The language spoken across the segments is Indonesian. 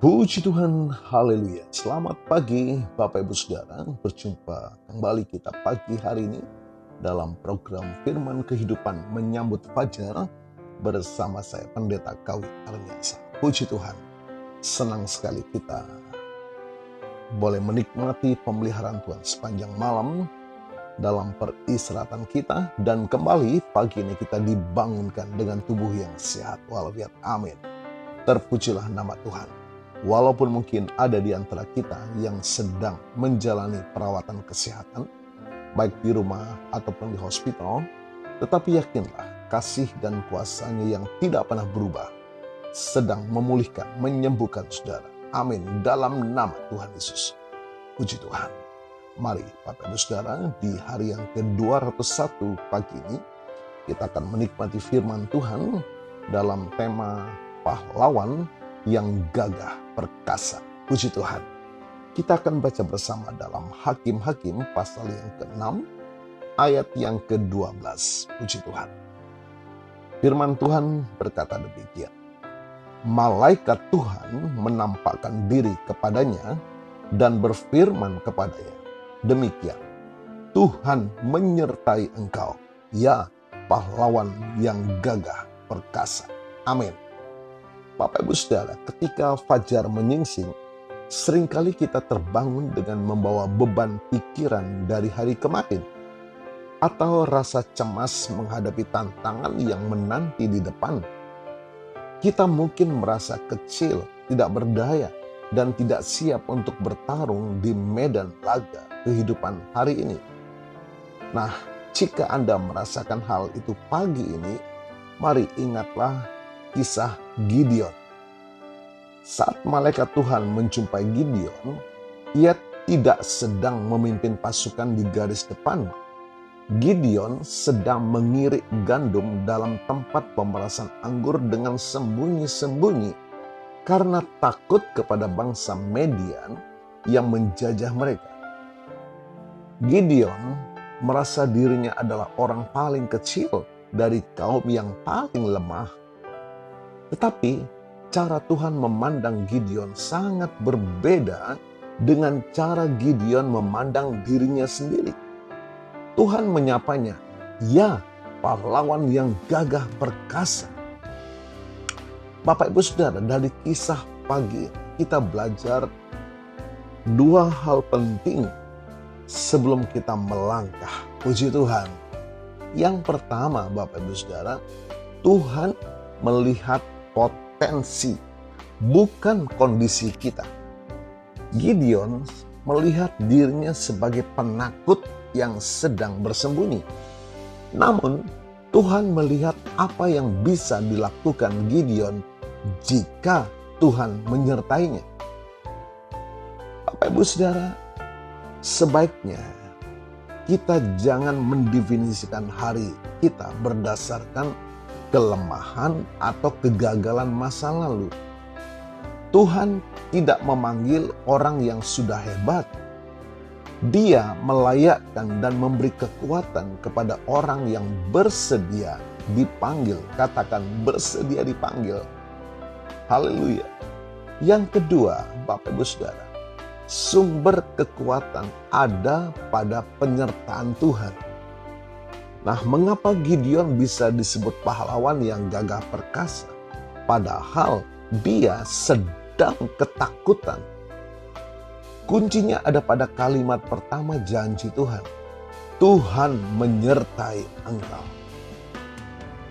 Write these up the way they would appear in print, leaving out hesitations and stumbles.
Puji Tuhan, haleluya. Selamat pagi Bapak Ibu Saudara, berjumpa kembali kita pagi hari ini dalam program Firman Kehidupan Menyambut Fajar bersama saya Pendeta Kawi Armiasa. Puji Tuhan, senang sekali kita boleh menikmati pemeliharaan Tuhan sepanjang malam dalam peristirahatan kita, dan kembali pagi ini kita dibangunkan dengan tubuh yang sehat walafiat. Amin. Terpujilah nama Tuhan. Walaupun mungkin ada di antara kita yang sedang menjalani perawatan kesehatan, baik di rumah ataupun di hospital, tetapi yakinlah kasih dan kuasa-Nya yang tidak pernah berubah sedang memulihkan, menyembuhkan saudara. Amin. Dalam nama Tuhan Yesus. Puji Tuhan. Mari Bapak Ibu Saudara, di hari yang ke-201 pagi ini, kita akan menikmati firman Tuhan dalam tema pahlawan yang gagah perkasa. Puji Tuhan. Kita akan baca bersama dalam Hakim-Hakim pasal yang ke-6 ayat yang ke-12. Puji Tuhan. Firman Tuhan berkata demikian. Malaikat Tuhan menampakkan diri kepadanya dan berfirman kepadanya, demikian, Tuhan menyertai engkau, ya pahlawan yang gagah perkasa. Amin. Bapak Ibu Saudara, ketika fajar menyingsing, seringkali kita terbangun dengan membawa beban pikiran dari hari kemarin, atau rasa cemas menghadapi tantangan yang menanti di depan. Kita mungkin merasa kecil, tidak berdaya, dan tidak siap untuk bertarung di medan laga kehidupan hari ini. Nah, jika Anda merasakan hal itu pagi ini, mari ingatlah kisah Gideon. Saat malaikat Tuhan menjumpai Gideon, ia tidak sedang memimpin pasukan di garis depan. Gideon sedang mengirik gandum dalam tempat pemerasan anggur dengan sembunyi-sembunyi karena takut kepada bangsa Median yang menjajah mereka. Gideon merasa dirinya adalah orang paling kecil dari kaum yang paling lemah. Tetapi cara Tuhan memandang Gideon sangat berbeda dengan cara Gideon memandang dirinya sendiri. Tuhan menyapanya, ya pahlawan yang gagah perkasa. Bapak Ibu Saudara, dari kisah pagi kita belajar dua hal penting sebelum kita melangkah. Puji Tuhan. Yang pertama Bapak Ibu Saudara, Tuhan melihat potensi, bukan kondisi kita. Gideon melihat dirinya sebagai penakut yang sedang bersembunyi. Namun, Tuhan melihat apa yang bisa dilakukan Gideon jika Tuhan menyertainya. Bapak Ibu Saudara, sebaiknya kita jangan mendefinisikan hari kita berdasarkan kelemahan atau kegagalan masa lalu. Tuhan tidak memanggil orang yang sudah hebat. Dia melayakkan dan memberi kekuatan kepada orang yang bersedia dipanggil. Katakan bersedia dipanggil. Haleluya. Yang kedua, Bapak Ibu Saudara, sumber kekuatan ada pada penyertaan Tuhan. Nah, mengapa Gideon bisa disebut pahlawan yang gagah perkasa? Padahal dia sedang ketakutan. Kuncinya ada pada kalimat pertama janji Tuhan. Tuhan menyertai engkau.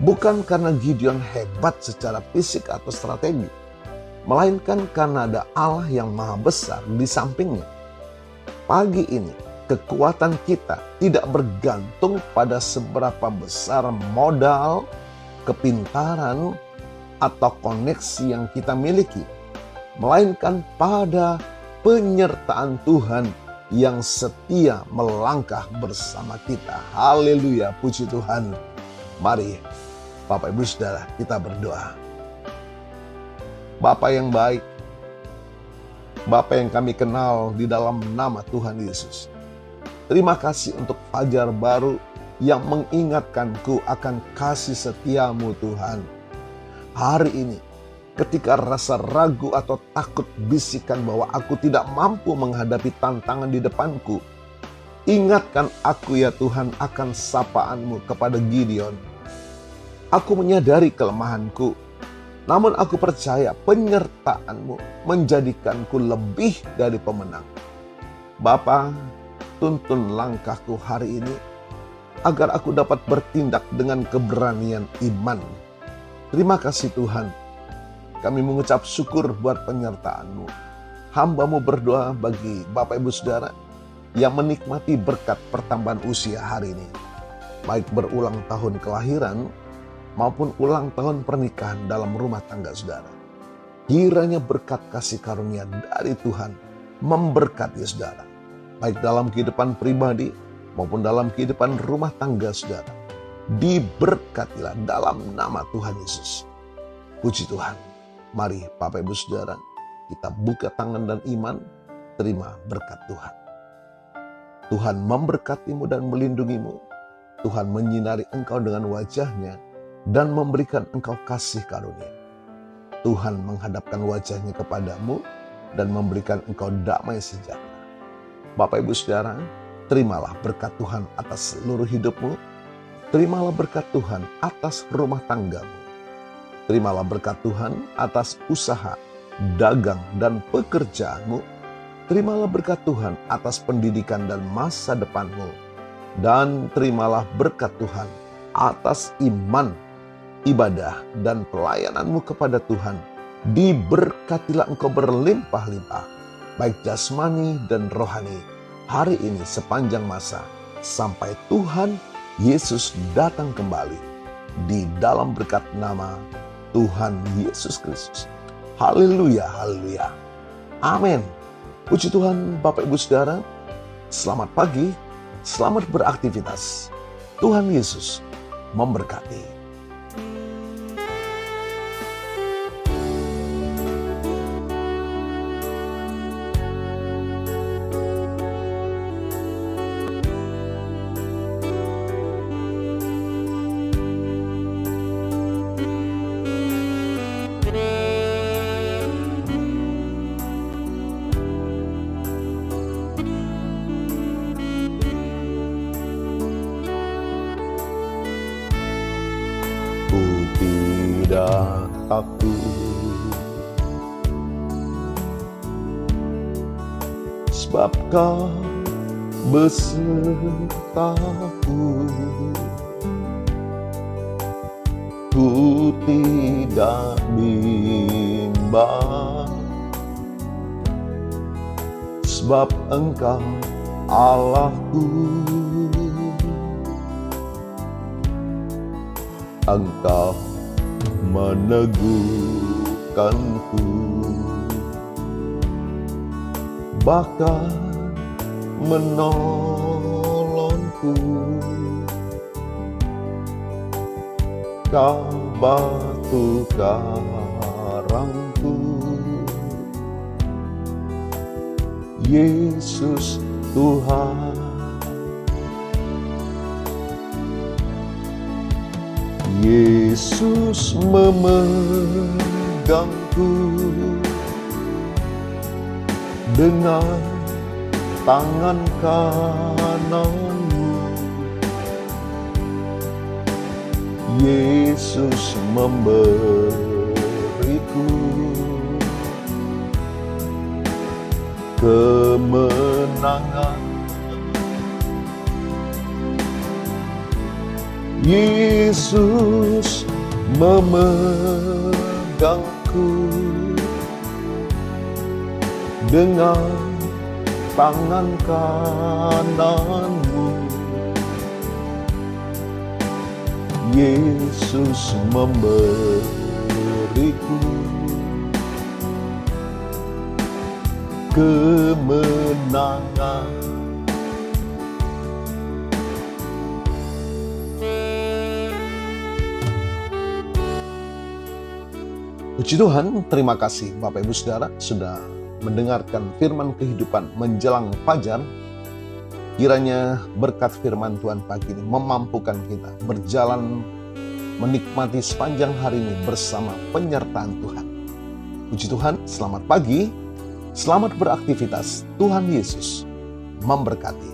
Bukan karena Gideon hebat secara fisik atau strategi, melainkan karena ada Allah yang maha besar di sampingnya. Pagi ini, kekuatan kita tidak bergantung pada seberapa besar modal, kepintaran, atau koneksi yang kita miliki, melainkan pada penyertaan Tuhan yang setia melangkah bersama kita. Haleluya, puji Tuhan. Mari Bapak Ibu Saudara, kita berdoa. Bapa yang baik, Bapa yang kami kenal di dalam nama Tuhan Yesus, terima kasih untuk fajar baru yang mengingatkanku akan kasih setiamu Tuhan. Hari ini Ketika rasa ragu atau takut bisikan bahwa aku tidak mampu menghadapi tantangan di depanku, ingatkan aku ya Tuhan akan sapaan-Mu kepada Gideon. Aku menyadari kelemahanku, namun aku percaya penyertaan-Mu menjadikanku lebih dari pemenang. Bapa, tuntun langkahku hari ini agar aku dapat bertindak dengan keberanian iman. Terima kasih Tuhan. Kami mengucap syukur buat penyertaan-Mu. Hamba-Mu berdoa bagi Bapak Ibu Saudara yang menikmati berkat pertambahan usia hari ini. Baik berulang tahun kelahiran maupun ulang tahun pernikahan dalam rumah tangga saudara. Kiranya berkat kasih karunia dari Tuhan memberkati saudara. Baik dalam kehidupan pribadi maupun dalam kehidupan rumah tangga saudara. Diberkatilah dalam nama Tuhan Yesus. Puji Tuhan. Mari Bapak Ibu Saudara, kita buka tangan dan iman, terima berkat Tuhan. Tuhan memberkatimu dan melindungimu. Tuhan menyinari engkau dengan wajah-Nya dan memberikan engkau kasih karunia. Tuhan menghadapkan wajah-Nya kepadamu dan memberikan engkau damai sejahtera. Bapak Ibu Saudara, terimalah berkat Tuhan atas seluruh hidupmu. Terimalah berkat Tuhan atas rumah tanggamu. Terimalah berkat Tuhan atas usaha, dagang, dan pekerjaanmu. Terimalah berkat Tuhan atas pendidikan dan masa depanmu. Dan terimalah berkat Tuhan atas iman, ibadah, dan pelayananmu kepada Tuhan. Diberkatilah engkau berlimpah-limpah, baik jasmani dan rohani, hari ini sepanjang masa, sampai Tuhan Yesus datang kembali. Di dalam berkat nama Tuhan Yesus Kristus. Haleluya, haleluya. Amin. Puji Tuhan Bapak Ibu Saudara. Selamat pagi, selamat beraktivitas. Tuhan Yesus memberkati. Tidak takut, sebab Kau besertaku. Ku tidak bimbang, sebab Engkau Allahku. Engkau meneguhkanku, bahkan menolongku. Kau batu karangku, Yesus Tuhan. Yesus memegangku dengan tangan kanan-Mu. Yesus memberiku kemenangan. Yesus memegangku dengan tangan kanan-Mu. Yesus memberiku kemenangan. Puji Tuhan, terima kasih Bapak Ibu Saudara sudah mendengarkan firman kehidupan menjelang fajar. Kiranya berkat firman Tuhan pagi ini memampukan kita berjalan menikmati sepanjang hari ini bersama penyertaan Tuhan. Puji Tuhan, selamat pagi, selamat beraktivitas. Tuhan Yesus memberkati.